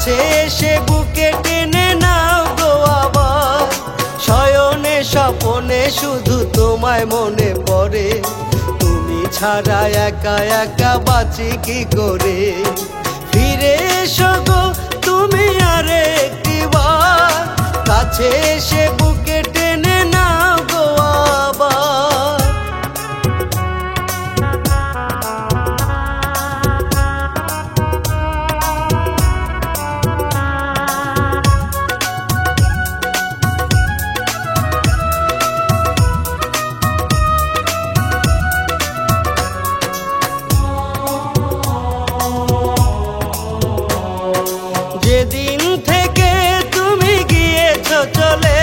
কাছে এসে বুকে টেনে নাও গো আবার। শয়নে স্বপনে শুধু তোমায় মনে পড়ে, তুমি ছাড়া একা একা বাঁচি কি করে। ফিরে এসো গো তুমি আরেকটি বার, কাছে এসে বুকে টেনে নাও গো আবার। যেদিন থেকে তুমি গিয়েছো চলে,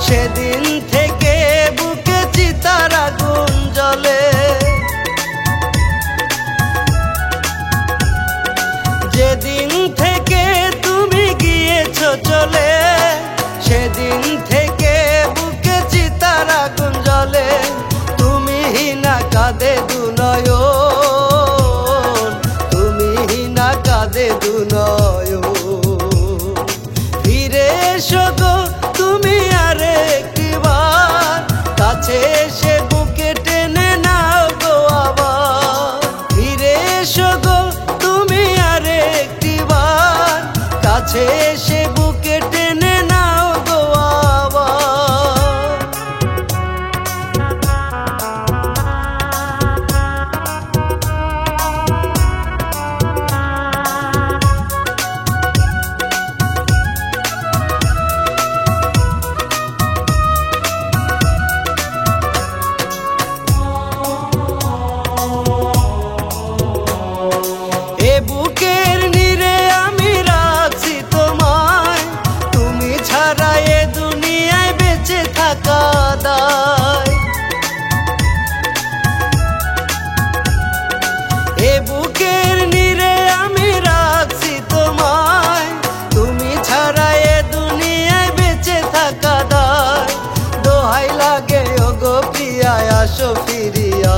সেদিন থেকে বুকে চিতার আগুন জ্বলে। যেদিন থেকে তুমি গিয়েছো চলে, সেদিন থেকে বুকে চিতার আগুন জ্বলে। তুমি না কাঁদে দু নয়ন, তুমি না কাঁদে দু নয়ন। ফিরে এসো গো তুমি আরেকটি বার, কাছে এসে বুকে টেনে নাও গো আবার। ফিরে এসো গো তুমি আরেকটি বার, কাছে এসে বুকে টেনে নাও গো আবার। এ বুকের নীড়ে আমি রাখছি তোমায়, তুমি ছাড়া এ দুনিয়ায় বেঁচে থাকা দায়। এ বুকের নীড়ে আমি রাখছি তোমায়, তুমি ছাড়া এ দুনিয়ায় বেঁচে থাকা দায়। দোহাই লাগে ওগো প্রিয়া আসো ফিরিয়া,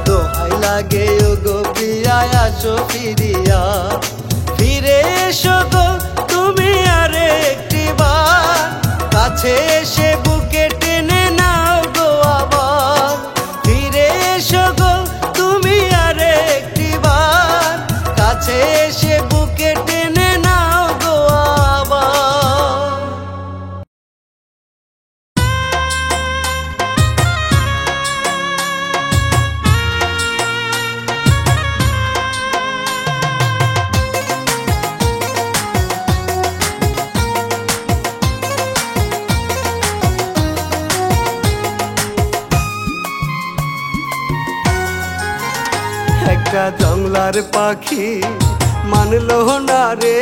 দোহাই লাগে ওগো প্রিয়া আসো ফিরিয়া। ফিরে এসো গো তুমি আরেকটি বার, কাছে এসে বুকে টেনে নাও গো আবার। ফিরে এসো গো তুমি আরেকটি বার, কাছে এসে বুকে টেনে নাও গো আবার। একটা জংলার পাখি মানলো না রে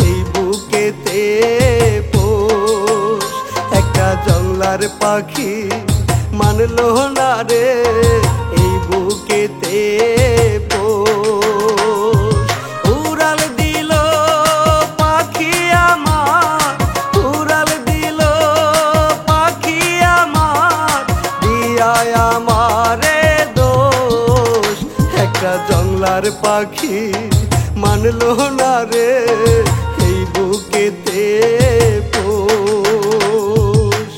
এই বুকেতে পোষ। একটা জংলার পাখি মানলো না রে এই বুকেতে পোষ। উড়াল দিল পাখি আমার, উড়াল দিল পাখি আমার, দিয়ায় আমারে দোষ। একটা জংলার পাখি মানলো না রে এই বুকেতে পোষ।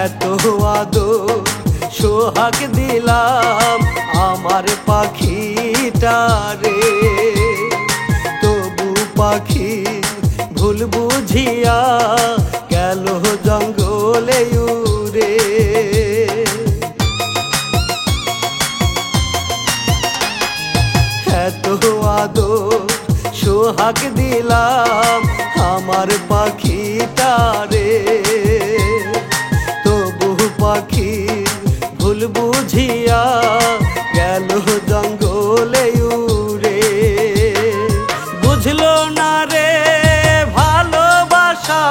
এত আদর সোহাগ দিলাম আমার পাখিটারে, তবু পাখি ভুল বুঝিয়া গেল জঙ্গলে উড়ে। এত আদর সোহাগ দিলাম আমার পাখিটারে, তবু পাখি ভুল বুঝিয়া গেল জঙ্গলে উড়ে। বুঝলো না রে ভালোবাসা,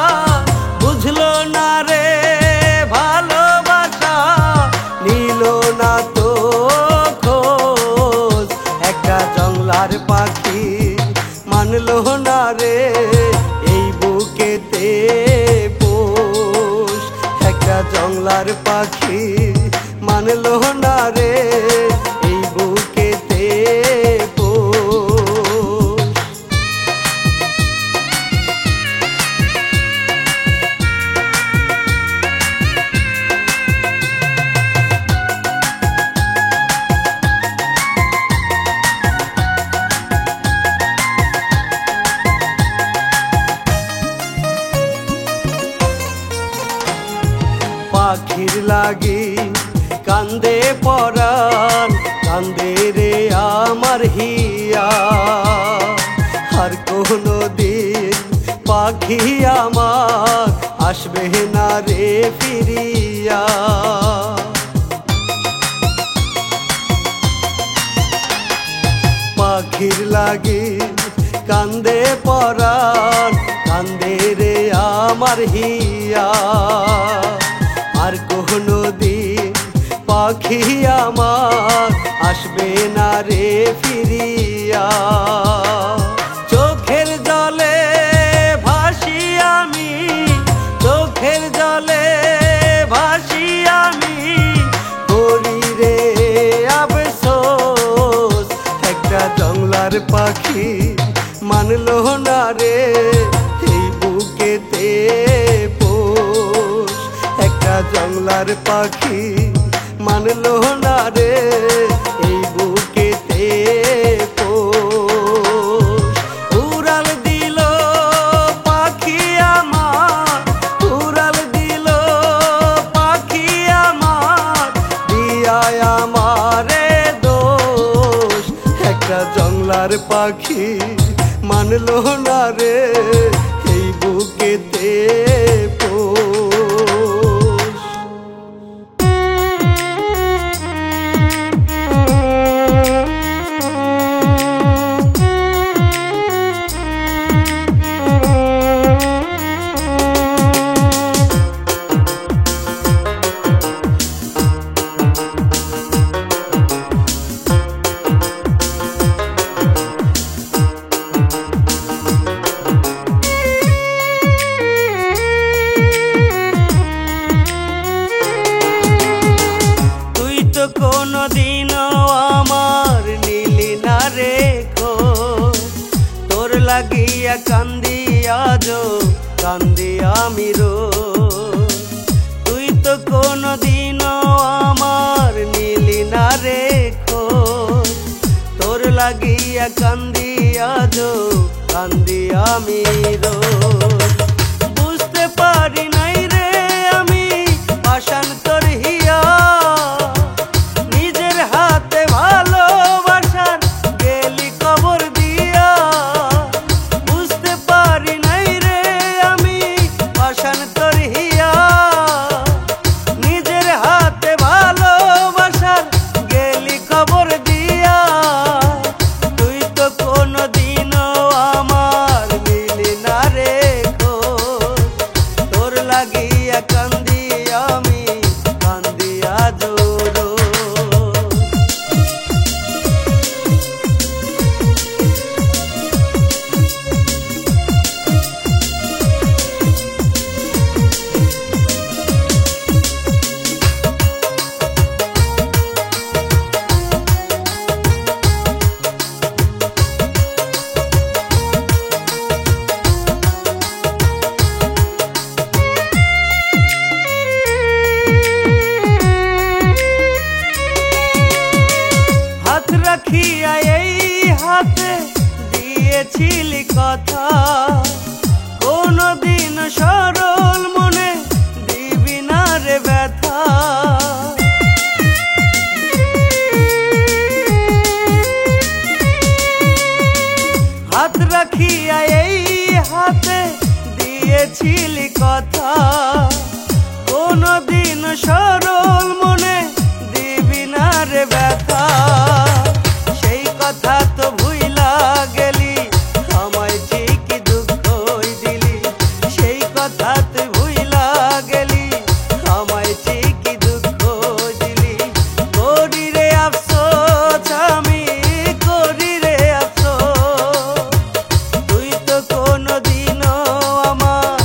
বুঝলো না রে ভালোবাসা, নিল না তো পোষ। একটা জংলার পাখি মানলো না রে এই বুকেতে পোষ। পাখির লাগি কান্দে পরাণ, কান্দে রে আমার হিয়া। আর কোনো দিন পাখি আমার আসবে না রে ফিরিয়া। পাখির লাগি কান্দে পরাণ, কান্দে রে আমার হিয়া। আর কোনো দিন পাখি আমার আসবে না রে ফিরিয়া। চোখের জলে ভাসি আমি, চোখের জলে ভাসি আমি, করি রে আফসোস। একটা জংলার পাখি মানলো না রে এই বুকেতে পোষ। একটা জংলার পাখি মানলো না রে এই বুকেতে পোষ। উড়াল দিল পাখি আমার, উড়াল দিল পাখি আমার, দিয়ায় আমারে দোষ। একটা জংলার পাখি মানলো না রে এই বুকেতে পোষ। কোনদিনও আমার নীলি না রে খোঁজ, তোর লাগিয়া কান্দি আজো কান্দি আমি রোজ। তুই তো কোনদিনও আমার নীলি না রে খোঁজ, তোর লাগিয়া কান্দি আজো কান্দি আমি রোজ। বুঝতে পারি নাই রে আমি পাষাণ তোর হিয়া, রাখিয়া এই হাতে দিয়েছিলি কথা, কোনদিন সরল মনে দিবি না রে ব্যথা। হাত রাখিয়া এই হাতে দিয়েছিলি কথা, কোনদিন সরল মনে দিবি না রে ব্যথা। সেই কথা তো ভুইলা গেলি, আমায় ঠিকই দুঃখই দিলি। সেই কথা তুই ভুইলা গেলি, আমায় ঠিকই দুঃখ দিলি। করি রে আফসোস আমি, করি রে আফসোস। তুই তো কোনদিনও আমার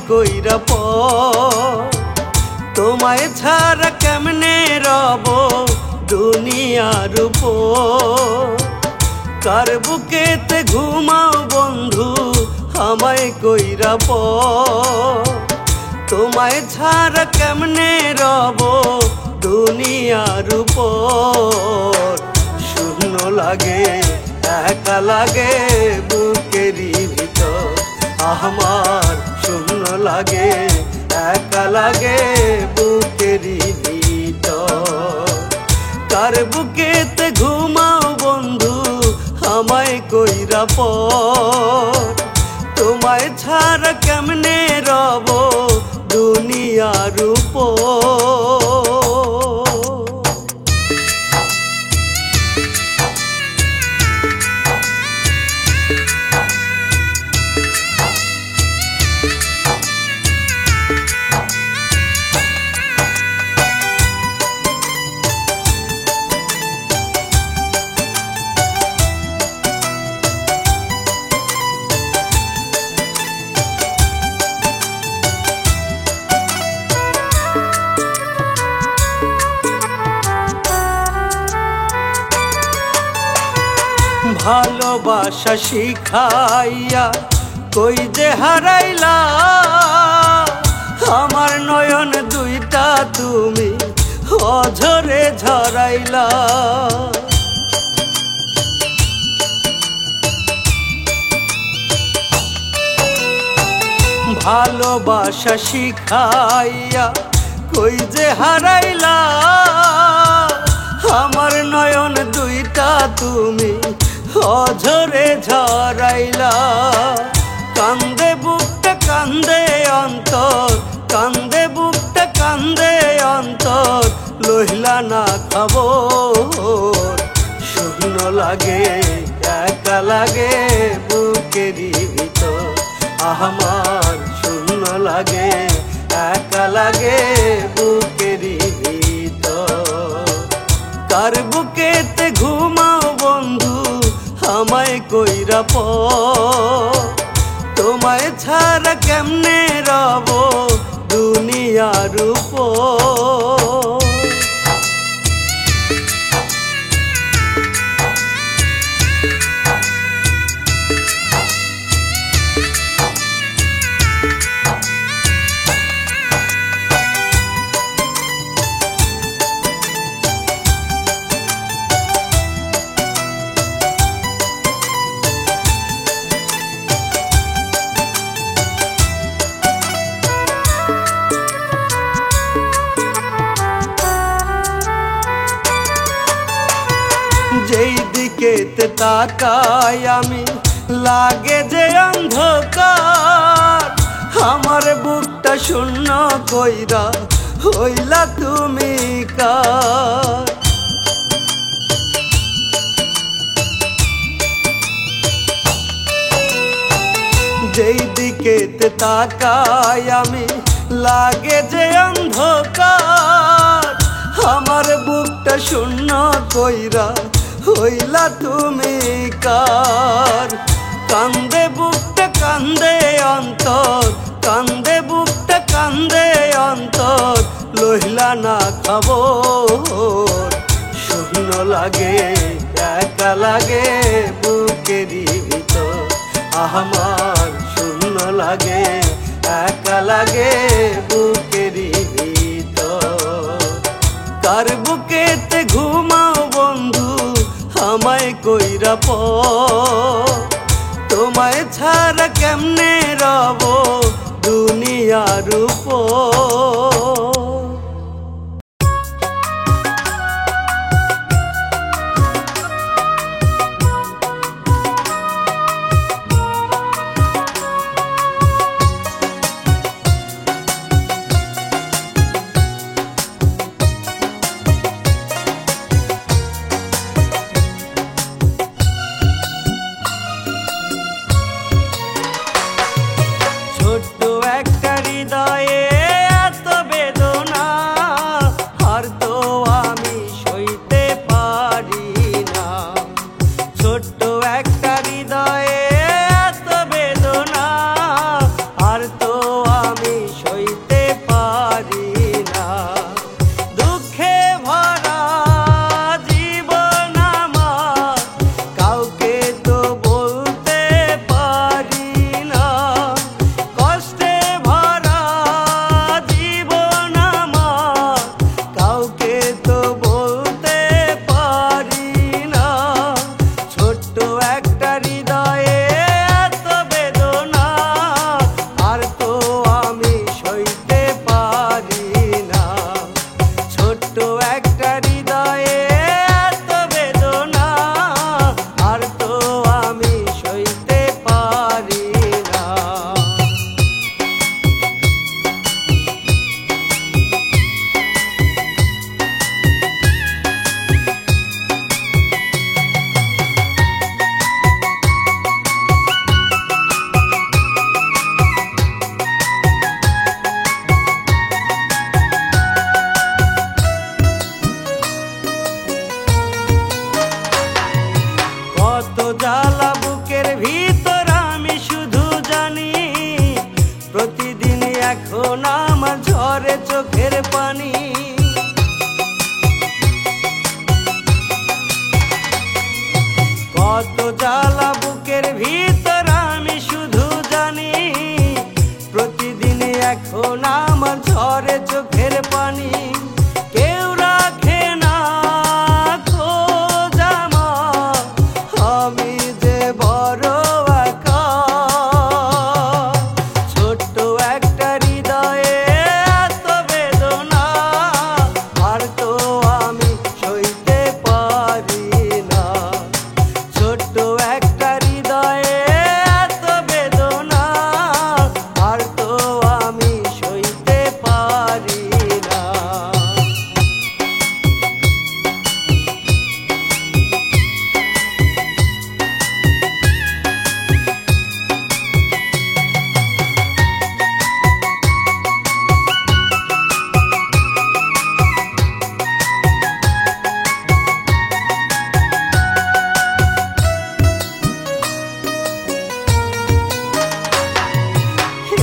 কইরা পর তোমায় ছাড়া কেমনে রব দুনিয়ার উপর কার বুকেতে ঘুমাও বন্ধু আমায় কইরা পর তোমায় ছাড়া কেমনে রব দুনিয়ার উপর শূন্য লাগে একা লাগে বুকেরই ভিতর আমার শূন্য লাগে একা লাগে বুকেরই ভিতর কার বুকেতে ঘুমাও বন্ধু আমায় কইরা পর তোমায় ছাড়া কেমনে রব দুনিয়ার উপর ভালোবাসা শিখাইয়া কই যে হারাইলা আমার নয়ন দুইটা তুমি অঝরে ঝরাইলা ভালোবাসা শিখাইয়া কই যে হারাইলা আমার নয়ন দুইটা তুমি অঝরে ঝরাইলা কান্দে বুকটা কান্দে অন্তর কান্দে বুকটা কান্দে অন্তর লইলা না খবর শূন্য লাগে একা লাগে বুকেরই ভিতর আমার শূন্য লাগে একা লাগে বুকেরই ভিতর কার বুকেতে ঘুমাও বন্ধু আমায় কইরা পর তোমায় ছাড়া কেমনে রব দুনিয়ার উপর যেই দিকেতে তাকাই আমি লাগে যে অন্ধকার আমার বুকটা শূন্য কইরা হইলা তুমি কার যেই দিকেতে তাকাই আমি লাগে যে অন্ধকার আমার বুকটা শূন্য কইরা হইলা তুমি কার কান্দে বুকটা কান্দে অন্তর কান্দে বুকটা কান্দে অন্তর লইলা না খবর শূন্য লাগে একা লাগে বুকেরই ভিতর আমার শূন্য লাগে একা লাগে বুকেরই ভিতর কার বুকেতে ঘুমাও বন্ধু আমায় কইরা পর তোমায় ছাড়া কেমনে রব দুনিয়ার উপর ছোট্ট একটা হৃদয়ে প্রতিদিন এখন আমার ঝরে চোখের পানি। কত জ্বালা বুকের ভিতর আমি শুধু জানি, প্রতিদিন এখন আমার ঝরে চোখের পানি। কেউ রাখে না খোঁজ আমার, আমি যে বড় একা। ছোট্ট একটা হৃদয়ে এত বেদনা, আর তো আমি সইতে পারি না। ছোট্ট একটা হৃদয়ে এত বেদনা, আর তো আমি সইতে পারি না।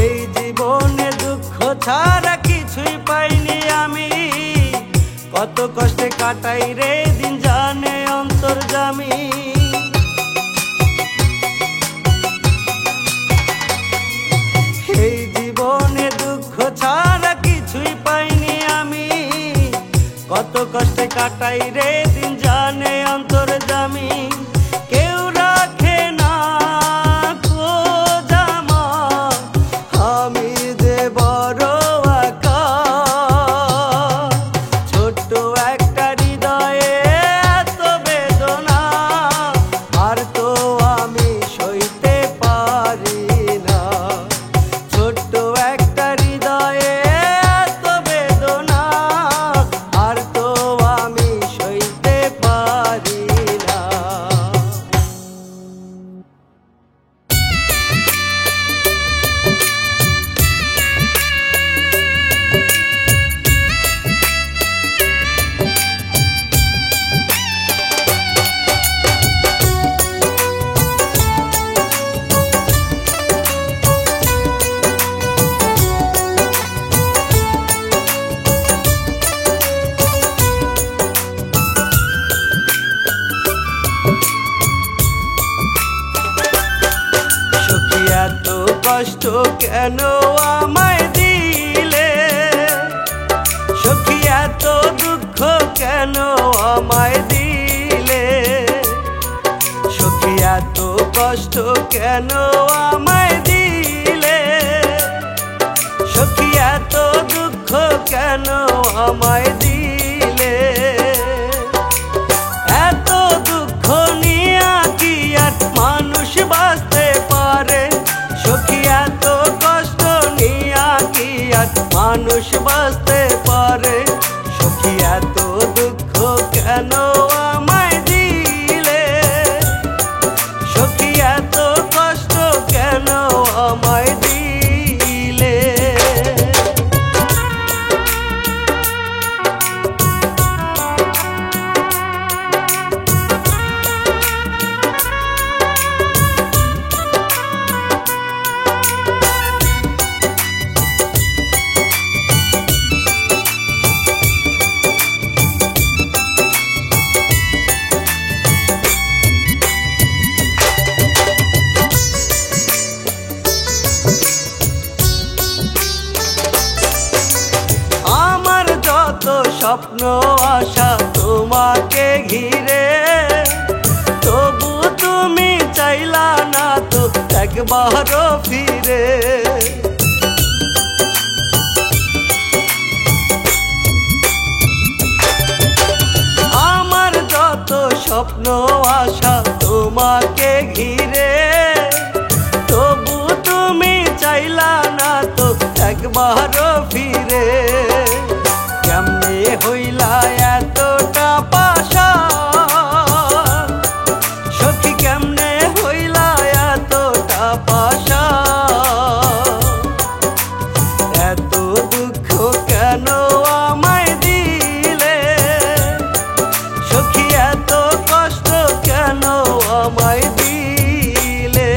এই জীবনে দুঃখ ছাড়া কিছুই পাইনি আমি, কত কষ্টে কাটাই রে দিন জানে অন্তর্যামী। এই জীবনে দুঃখ ছাড়া কিছুই পাইনি আমি, কত কষ্টে কাটাই রে দিন জানে অন্তর্যামী। কেউ রাখে না খোঁজ আমার, আমি যে বড় একা। ছোট্ট একটা হৃদয়ে এত বেদনা, আর তো আমি সইতে পারি না। ছোট্ট একটা হৃদয়ে এত বেদনা, আর তো আমি সইতে পারি না। সখী এত কষ্ট কেন আমায় দিলে, সখী এত দুঃখ কেন আমায় দিলে। সখী এত কষ্ট কেন আমায় দিলে, সখী এত দুঃখ কেন আমায় দিলে। এত দুঃখ নিয়া কি আর মানুষ বাঁচতে পারে, সখী এত কষ্ট নিয়া কি আর মানুষ বাঁচতে পারে। সখী এত দুঃখ কেন আমায় দিলে, সখী এত কষ্ট কেন আমায় দিলে। স্বপ্ন আশা তোমাকে ঘিরে, তবু তুমি চাইলা না তো একবারও ফিরে। আমার যত স্বপ্ন আশা তোমাকে ঘিরে, তবু তুমি চাইলা না তো একবারও ফিরে। কেমনে হইলা এতটা পাষাণ, সখী কেমনে হইলা এতটা পাষাণ। এত দুঃখ কেন আমায় দিলে, সখী এত কষ্ট কেন আমায় দিলে।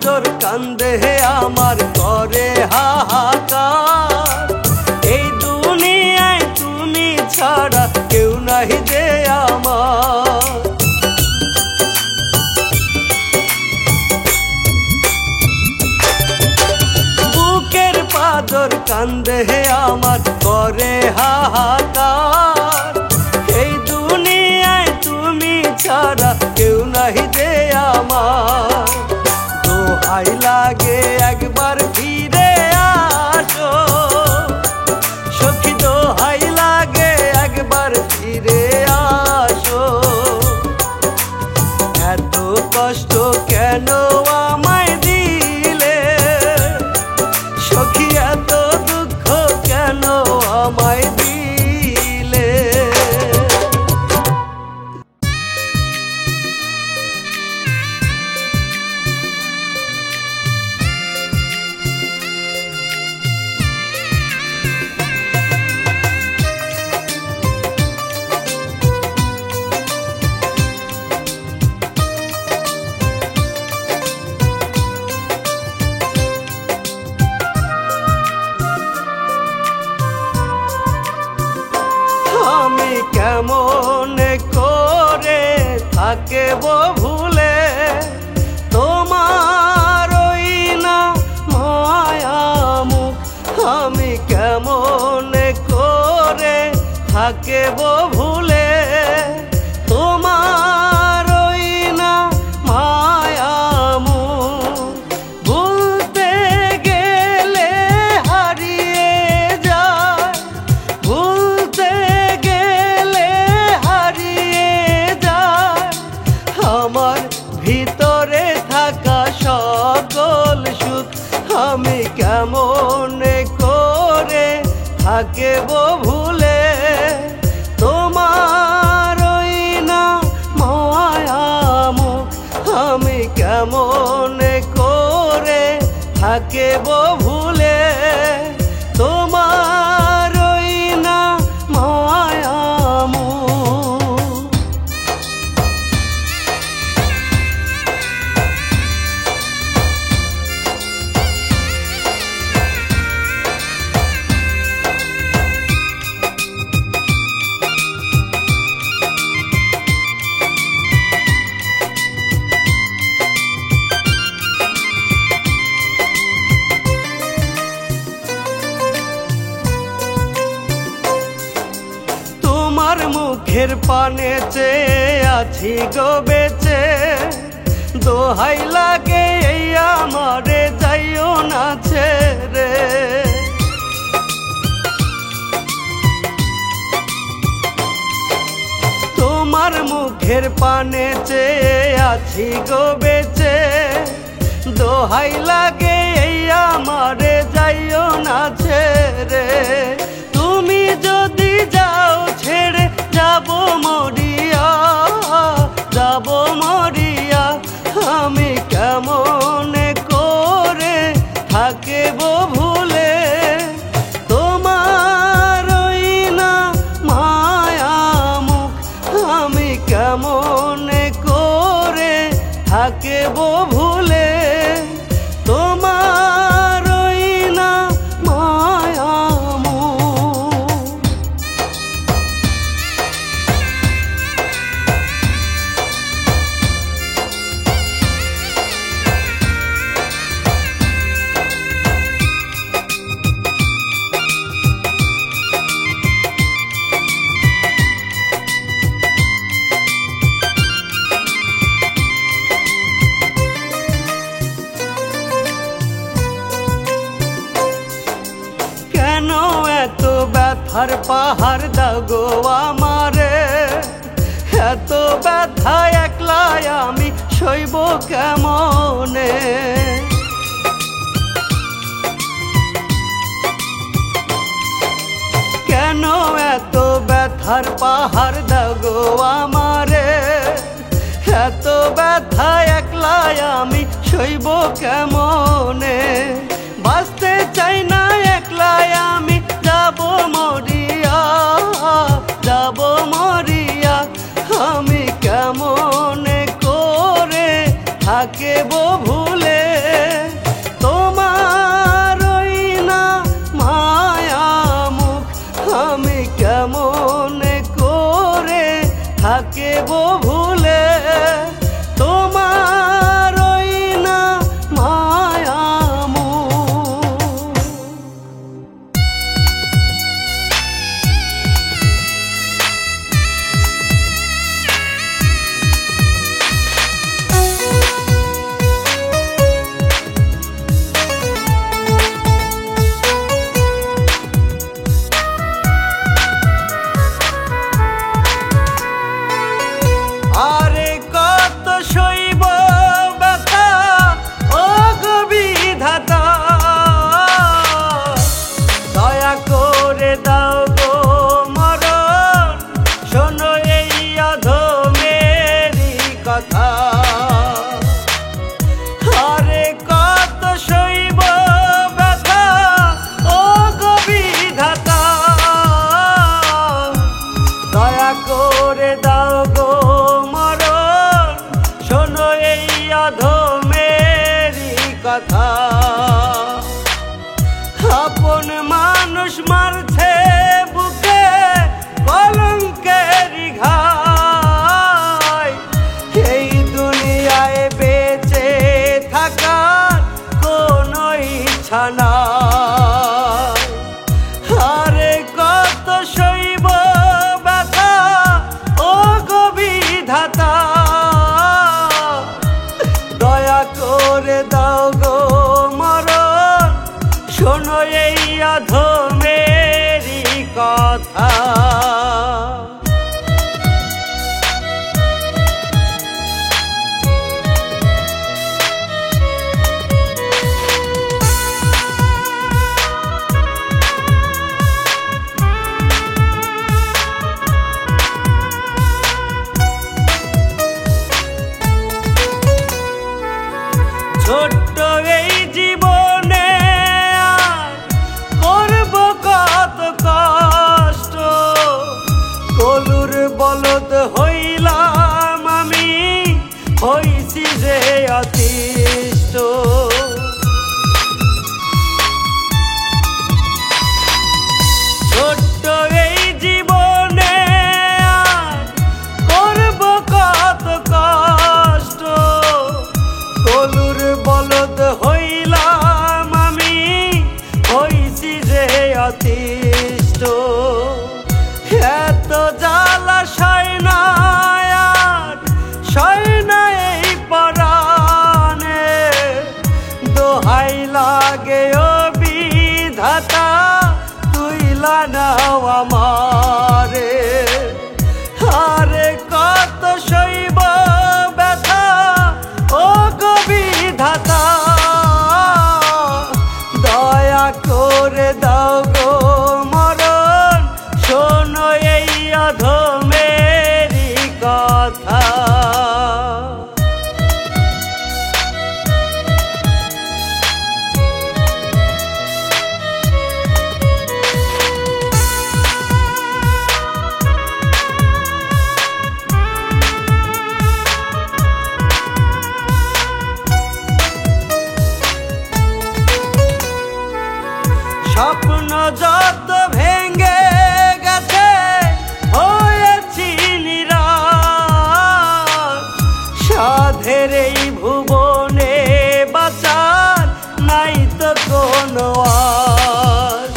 পাঁজর কান্দে আমার করে হাহাকার। এই দুনিয়ায় তুমি ছাড়া কেউ নাহি যে আমার। বুকের পাঁজর কান্দে আমার করে হাহাকার। এই দুনিয়ায় তুমি ছাড়া কেউ নাহি যে আমার। দোহাই লাগে একবার ফিরে আসো সখী, দোহাই লাগে একবার ফিরে আসো। এত কষ্ট কেন আমায় দিলে সখী, এত দুঃখ কেন আমায় দিলে। আমি কেমন করে থাকব ভুলে তোমার ওই না মায়া মুখ। আমি কেমন করে থাকব ভুলে তোমার ওই না মায়া মুখ। ভুলতে গেলে হারিয়ে যায়, ভুলতে গেলে হারিয়ে যায় আমার ভিতরে থাকা সকল সুখ। আমি কেমন করে থাকব ভুলে তোমার ওই না মায়া মুখ। আমি কেমন করে থাকব ভুলে তোমার ওই না মায়া মুখ। তোমার মুখের পানে চেয়ে আছি গো বেঁচে, দোহাই লাগে এই আমারে যাইও না ছেড়ে। তোমার মুখের পানে চেয়ে আছি গো বেঁচে, দোহাই লাগে এই আমারে যাইও না ছেড়ে। তুমি যদি যাও ছেড়ে যাব মরিয়া, যাব মরিয়া। আমি কেমন করে থাকব ভুলে তোমার ওই না মায়া মুখ। আমি কেমন করে থাকব ভুলে তোমার ওই না মায়া মুখ। এত ব্যথার পাহাড় দাও গো আমারে, এত ব্যথা একলাই আমি সইব কেমনে। কেন এত ব্যথার পাহাড় দাও গো আমারে, এত ব্যথা একলাই আমি সইব কেমনে। বাঁচতে চাই না একলাই আমি যাব মরিয়া, যাব মরিয়া। আমি কেমন করে থাকব ভুলে কথা। আপন মানুষ মারছে বুকে কলঙ্কের ঘাই, এই দুনিয়ায় বেঁচে থাকার কোনো ইচ্ছা নাই। আরে কত সইব ব্যথা ও গো বিধাতা, দয়া করে দাও গো মরণ, শোনো এই অধমেরই কথা। ছোট্ট এই জীবনে করব কত কষ্ট, কলুর বলদ হইলাম আমি, হইছি যে অতিষ্ঠ। ছোট্ট এই জীবনে করব কত কষ্ট, কলুর বলদ হইলাম আমি, হইছি যে অতিষ্ঠ। এত জ্বালা সয় না আর সয় না এই পরাণে, দোহাই লাগে ও বিধাতা, তুইলা নাও আমারে। আরে কত সইব ব্যথা ও গো বিধাতা, দয়া করে দাও গো মরণ, শোনো এই অধমেরই কথা। স্বপ্ন যত ভেঙে গেছে হয়েছি নিরাশ, সাধের এই ভুবনে বাঁচার নাই তো কোনো আশ।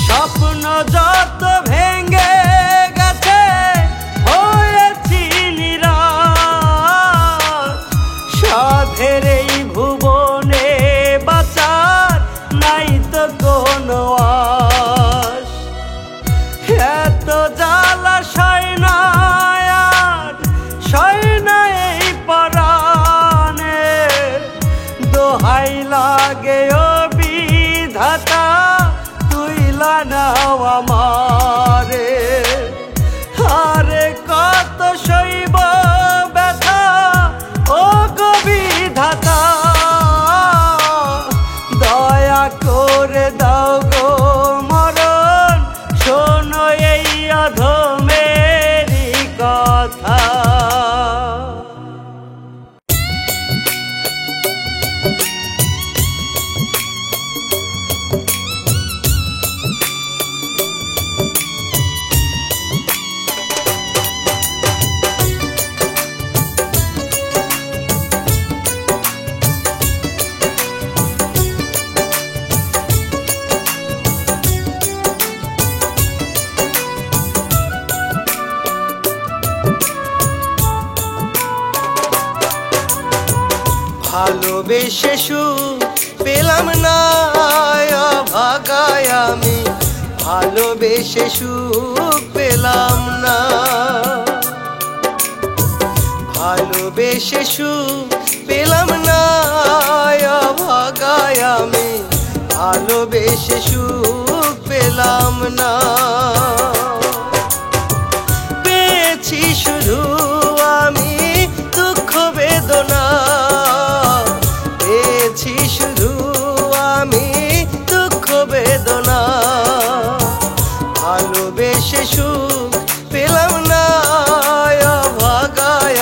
স্বপ্ন যত ভেঙে গেছে হয়েছি নিরাশ, সাধের এই ভুবনে বাঁচার নাই তো কোনো আশ। এত জ্বালা সয় না আর সয় না এই পরাণে, দোহাই লাগে ও বিধাতা, তুইলা নাও আমারে। আরে কত সইব ব্যথা ও গো বিধাতা, দয়া করে দাও গো মরণ, শোনো এই অধমেরই কথা। ভালোবেসে সুখ পেলাম না ভাগায় আমি, ভালোবেসে সুখ পেলাম না। ভালোবেসে সুখ পেলাম না ভাগায় আমি, ভালোবেসে সুখ পেলাম না। পেয়েছি শুধু আমি দুঃখ বেদনা, পেয়েছি শুধু আমি দুঃখ বেদনা। ভালোবেসে সুখ পেলাম না ভাগায়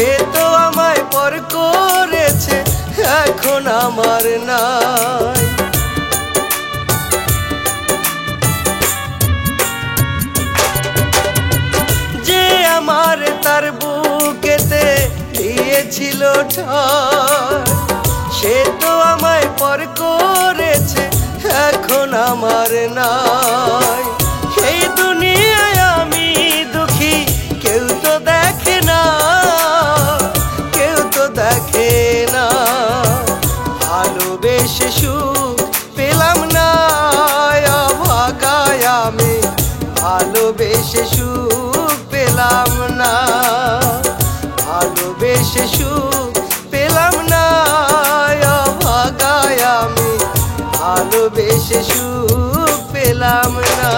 সে তো আমায় পর করেছে, এখন আমার নাই। যে আমার তার বুকেতে দিয়েছিল ঠাঁই, সে তো আমায় পর করেছে, এখন আমার নাই। এই দুনিয়ায় আমি দুঃখী, কেউ তো দেখে না, কেউ তো দেখে না। ভালোবেসে সুখ পেলাম না, অভাগায় আমি ভালোবেসে সুখ পেলাম না, ভালোবেসে সুখ পেলাম না, অভাগায় আমি ভালোবেসে সুখ পেলাম না।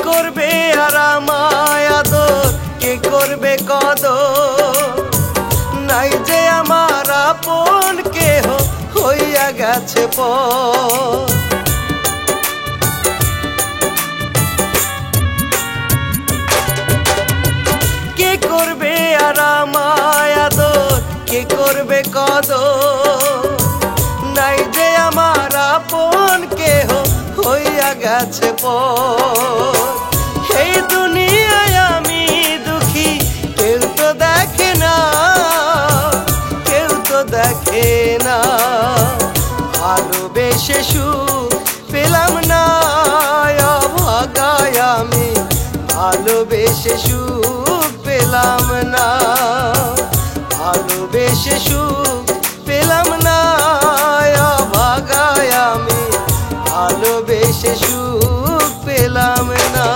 করবে আর আমায় আদর, কে করবে কদর? নাই যে আমার আপন কেহ, হইয়া গেছে পর। কে করবে আর আমায় আদর, কে করবে কদর? নাই যে আমার আপন কেহ, হইয়া গেছে পর। এই দুনিয়ায় আমি দুঃখী, কেউ তো দেখে না, কেউ তো দেখে না। ভালোবেসে সুখ পেলাম না, অভাগায় আমি ভালোবেসে সুখ পেলাম না, ভালোবেসে সুখ পেলাম না, অভাগায় আমি ভালোবেসে সুখ পেলাম না।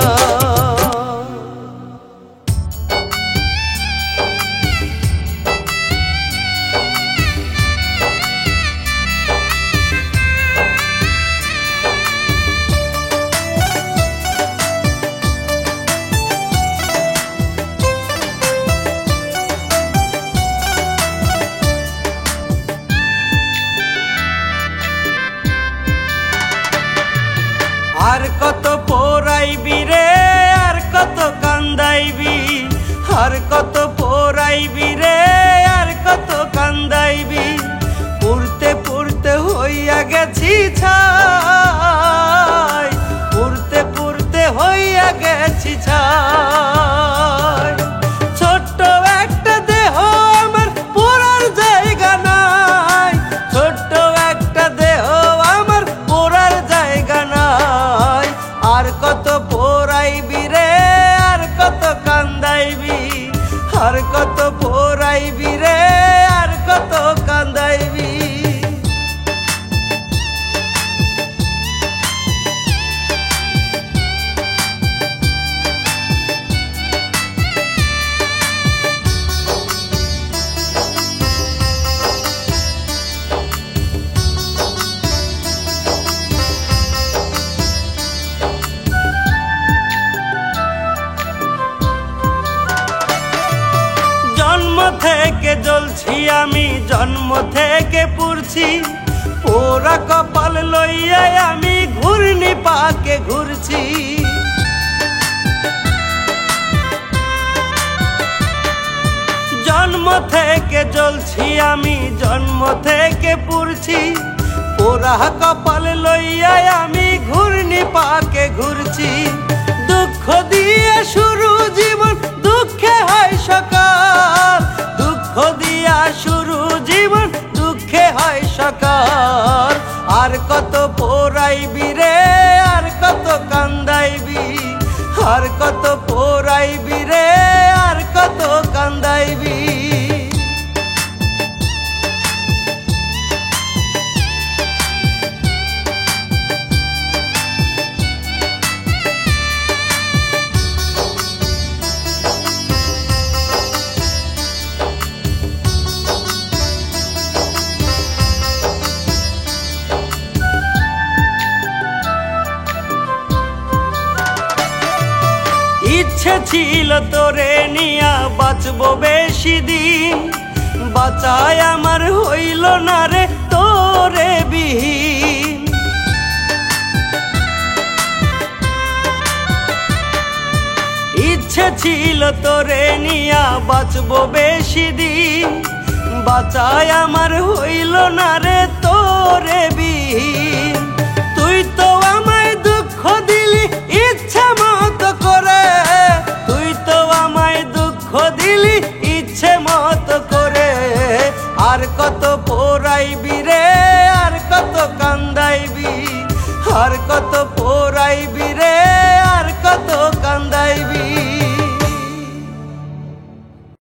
আর কত পোড়াইবি রে, আর কত কান্দাইবি, আর কত পোড়াইবি রে, আর কত কান্দাইবি। পুরতে পুরতে হইয়া গেছি ছাই, পুরতে পুরতে হইয়া গেছি ছাই। ছোট্ট একটা দেহ আমার পোড়ার জায়গা নাই, ছোট্ট একটা দেহ আমার পোড়ার জায়গা নাই। আর কত পোড়াইবি রে, আর কত কান্দাইবি, আর কত পোড়াইবি রে, আর কত কান্দাইবি। জন্ম থেকে জ্বলছি আমি, জন্ম থেকে পুড়ছি, পোড়া কপাল লইয়া আমি ঘূর্ণি পাকে ঘুরছি। জন্ম থেকে জ্বলছি আমি, জন্ম থেকে পুড়ছি, পোড়া কপাল লইয়া আমি ঘূর্ণি পাকে ঘুরছি। দুঃখ দিয়ে শুরু জীবন, দুঃখে হয় সকাল, দুঃখ দিয়া শুরু জীবন, দুঃখে হয় সকাল। আর কত পোড়াইবি রে, আর কত কান্দাইবি, আর কত পোড়াইবি রে, আর কত কান্দাইবি। ছিল তোরে নিয়া বাঁচবো বেশি দিন, বাঁচায় আমার হইল না রে তোরে বিহীন। ইচ্ছে ছিল তোরে নিয়া বাঁচবো বেশি দিন, বাঁচায় আমার হইল না রে তোরে বিহীন। তুই তো আমায় দুঃখ দিলি ইচ্ছা মতো করে, তুই তো আমায় দুঃখ দিলি ইচ্ছে মতো করে। আর কত পোড়াইবি রে, আর কত কান্দাইবি, আর কত পোড়াইবি রে, আর কত কান্দাইবি।